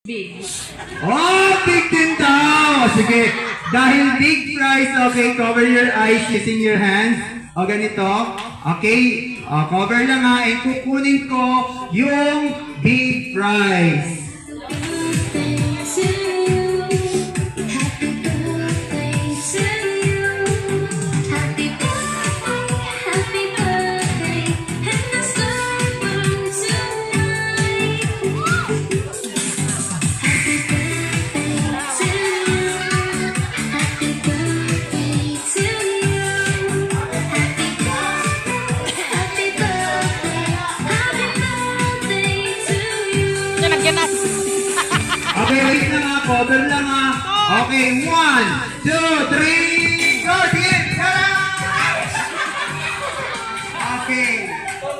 Big. Oh, big din daw! Sige, dahil big prize, okay, cover your eyes using your hands. O, ganito. Okay, cover lang ha. And kukunin ko yung big prize. Okay, wait lang ha. Cover lang ha. Okay, 1, 2, 3, go! Sige! Tara! Okay.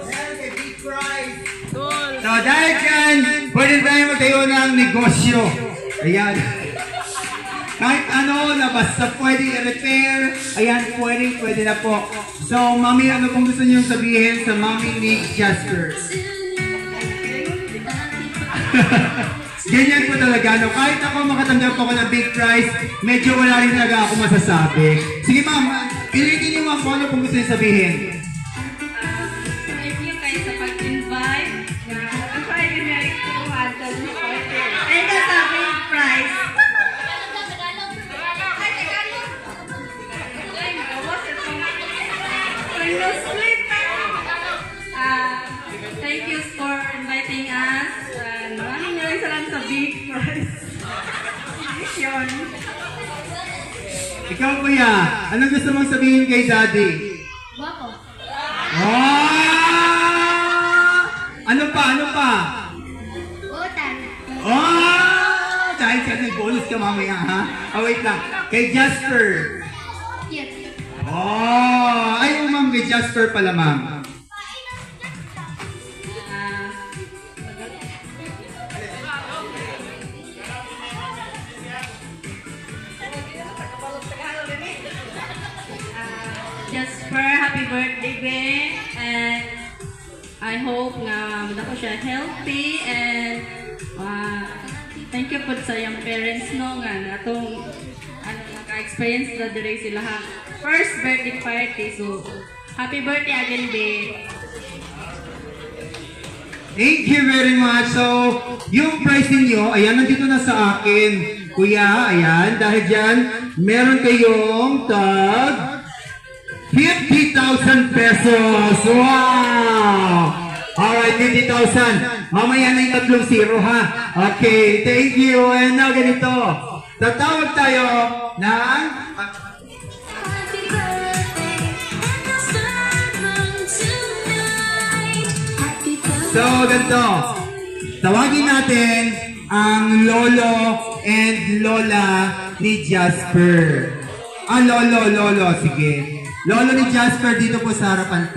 There's a big prize. So, dahil dyan, pwede tayo magtayo ng negosyo. Ayan. Kahit ano na basta pwede i-repair, ayan, pwede na po. So, Mami, ano pong gusto niyo sabihin sa Mami ni Jasper? Ganyan po talaga, no? Kahit ako makatanggap ako ng big prize, medyo wala rin talaga ako masasabi. Sige ma'am, pilitin niyo ma'am kung ano pong gusto niyo sabihin. Thank you guys sa pag-invite. Try to make it to Hansel. Thank you sa big prize. Thank you for inviting us. Maraming salamat sa big prize. Yun. Ikaw kuya, anong gusto mong sabihin kay daddy? Guwapo. Ano pa? Utang. Dahil siya may bonus ka mamaya ha? Wait lang. Kay Jasper. Yes. Ay ma'am, kay Jasper pala ma'am. Jasper, happy birthday, Ben. And I hope na ko siya healthy and thank you po sa iyong parents no nga atong naka-experience na dire sila ha. First birthday party, so happy birthday again, Ben. Thank you very much. So, yung price ninyo, ayan, nandito na sa akin. Kuya, ayan, dahil dyan, meron kayong tag 50,000 pesos. Wow! Alright, 50,000. Mamaya na yung tatlong zero, ha? Okay, thank you. And now, ganito. Tatawag tayo ng... So, ganito. Tawagin natin ang lolo and lola ni Jasper. Lolo, sige. Lolo ni Jasper dito po sa harapan po.